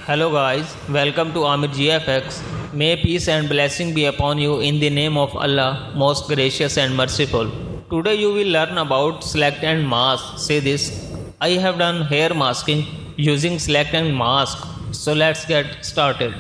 Hello guys, welcome to Amir GFX. May peace and blessing be upon you in the name of Allah, most gracious and merciful. Today you will learn about select and mask. Say this, I have done hair masking using select and mask. So let's get started.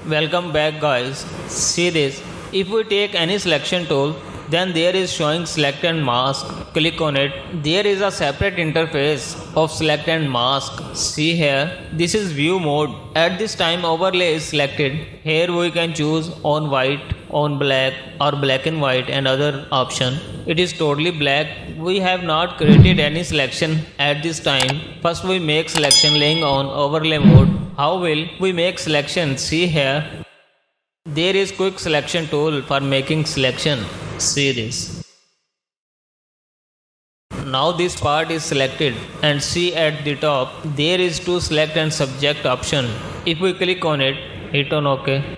Welcome back guys. See this, if we take any selection tool, then there is showing select and mask. Click on it. There is a separate interface of select and mask. See here, this is view mode. At this time overlay is selected. Here we can choose on white, on black or black and white and other option. It is totally black. We have not created any selection at this time. First we make selection laying on overlay mode. How will we make selection? See here, there is quick selection tool for making selection. See this. Now this part is selected and see at the top there is to select and subject option. If we click on it, hit on OK.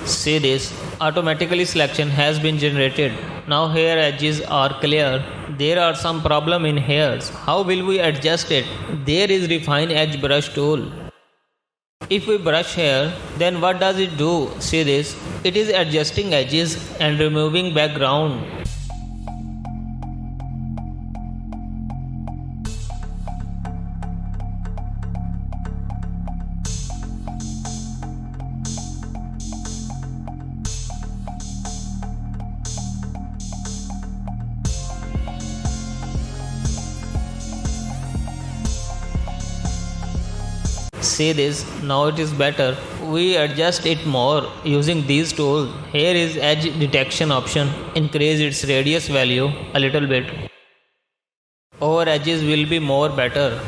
See this, automatically selection has been generated. Now hair edges are clear. There are some problem in hairs. How will we adjust it? There is refine edge brush tool. If we brush hair, then what does it do? See this, it is adjusting edges and removing background. See this, now it is better. We adjust it more using these tools. Here is edge detection option. Increase its radius value a little bit. Over edges will be more better.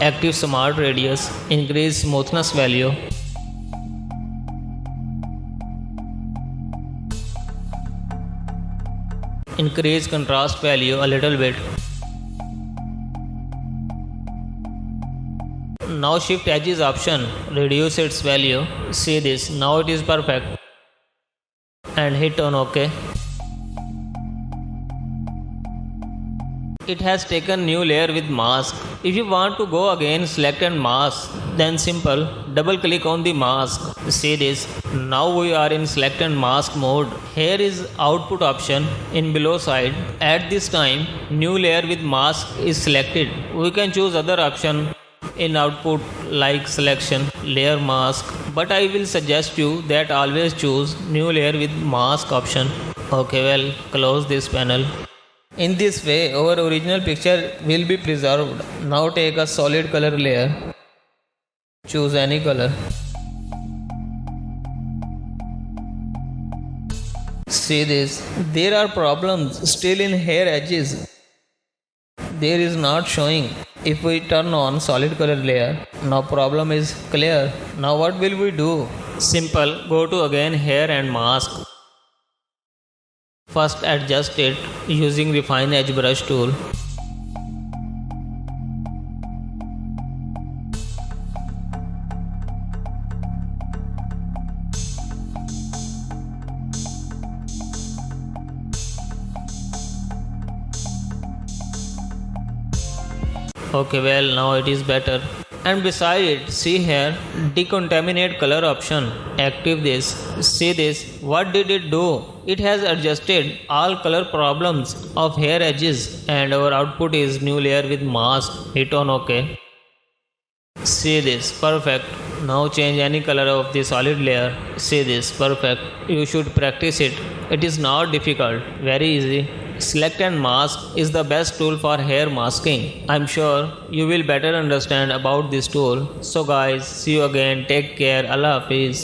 Active smart radius. Increase smoothness value. Increase contrast value a little bit. Now shift edges option, reduce its value. See this, now it is perfect. And hit on OK. It has taken new layer with mask. If you want to go again select and mask, then simple, double click on the mask. See this, now we are in select and mask mode. Here is output option in below side. At this time, new layer with mask is selected. We can choose other option in output like selection, layer mask, but I will suggest you that always choose new layer with mask option. Okay, well, close this panel. In this way our original picture will be preserved. Now take a solid color layer. Choose any color. See this, there are problems still in hair edges. There is not showing. If we turn on solid color layer, now problem is clear. Now what will we do? Simple, go to again hair and mask. First adjust it using refine edge brush tool. Okay, well, now it is better. And beside it, see here, decontaminate color option. Active this. See this, what did it do? It has adjusted all color problems of hair edges and our output is new layer with mask. Hit on OK. See this, perfect. Now change any color of the solid layer. See this, perfect. You should practice it. It is not difficult, very easy. Select and mask is the best tool for hair masking. I'm sure you will better understand about this tool. So guys, see you again. Take care. Allah Hafiz.